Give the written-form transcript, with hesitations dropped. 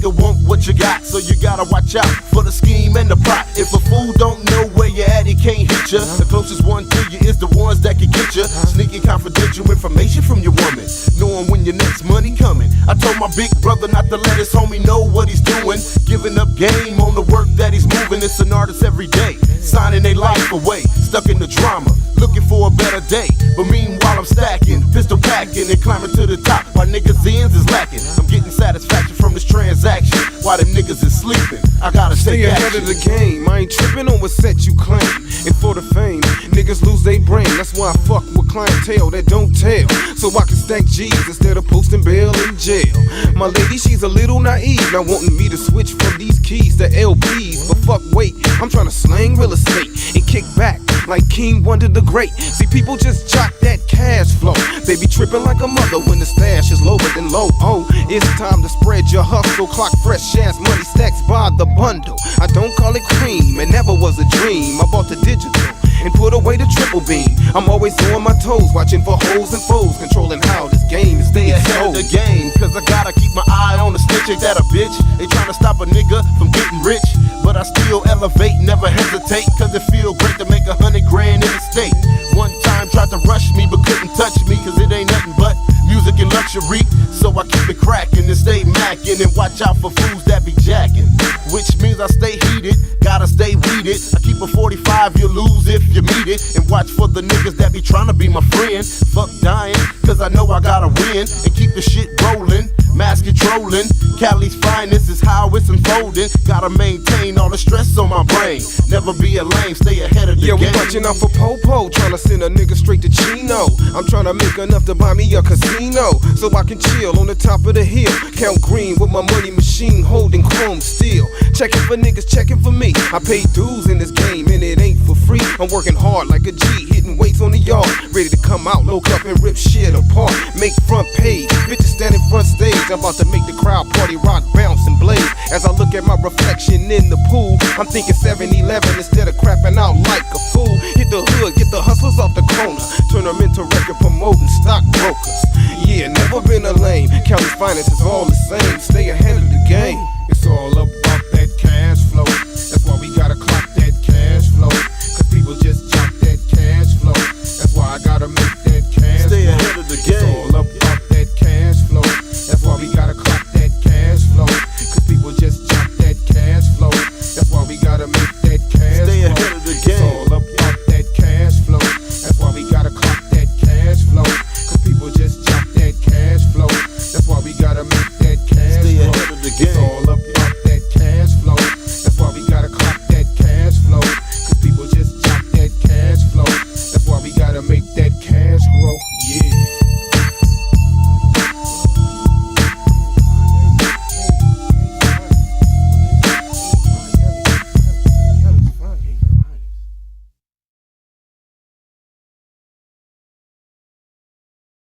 nigga want what you got, so you gotta watch out for the scheme and the plot. If a fool don't know where you at, he can't hit you. The closest one to you is the ones that can get you. Sneaking confidential information from your woman, knowing when your next money coming. I told my big brother not to let his homie know what he's doing. Giving up game on the work that he's moving. It's an artist every day, signing their life away, stuck in the drama, looking for a better day. But meanwhile I'm stacking, pistol packing, and climbing to the top while niggas' ends is lacking. I'm getting satisfaction from this transaction while them niggas is sleeping. I gotta stay ahead of the game. I ain't tripping on what set you claim. And for the fame, niggas lose their brain. That's why I fuck with clientele that don't tell, so I can stack G's instead of posting bail in jail. My lady, she's a little naive, now wanting me to switch from these keys to LPs. But fuck, wait, I'm trying to slang real estate and kick back like King Wonder the Great. See, people just jock that cash flow. They be tripping like a mother when the stash is lower than low. Oh, it's time to spread your hustle. Clock fresh ass money stacks by the bundle. I don't call it cream, it never was a dream. I bought the digital and put away the triple beam. I'm always on my toes, watching for hoes and foes, controlling how this game is. Stay ahead of the game, cause I gotta keep my eye on the snitch. Ain't that a bitch? They tryna stop a nigga from getting rich, but I still elevate, never hesitate, cause it feel great to make 100 grand in the state. One time tried to rush me but couldn't touch me, cause it ain't nothing but music and luxury. So I keep it cracking and stay macking, and watch out for fools that be jacking, which means I stay heated, gotta stay weeded. I keep a 45, you lose if you meet it, and watch for the niggas that be trying to be my friend. Fuck dying, cause I know I gotta win, and keep the shit rolling, mass controlling. Cali's finest is how it's unfolding. Gotta maintain all the stress on my brain, never be a lame, stay ahead of the game. Yeah, we watching out for Popo, trying to send a nigga straight to Chino. I'm trying to make enough to buy me a casino, so I can chill on the top of the hill, count green with my money machine holding chrome steel. Checking for niggas, checking for me. I pay dues in this game and it ain't for free. I'm working hard like a G, hitting weights on the yard, ready to come out, look up and rip shit apart. Make front page, bitches standing front stage. I'm about to make the crowd party, rock, bounce and blaze. As I look at my reflection in the pool, I'm thinking 7-Eleven instead of crapping out like a fool. Hit the hood, get the hustlers off the corner, turn them into record promoting stockbrokers. Yeah, never been a lame. Cali's finest is all the same. Stay ahead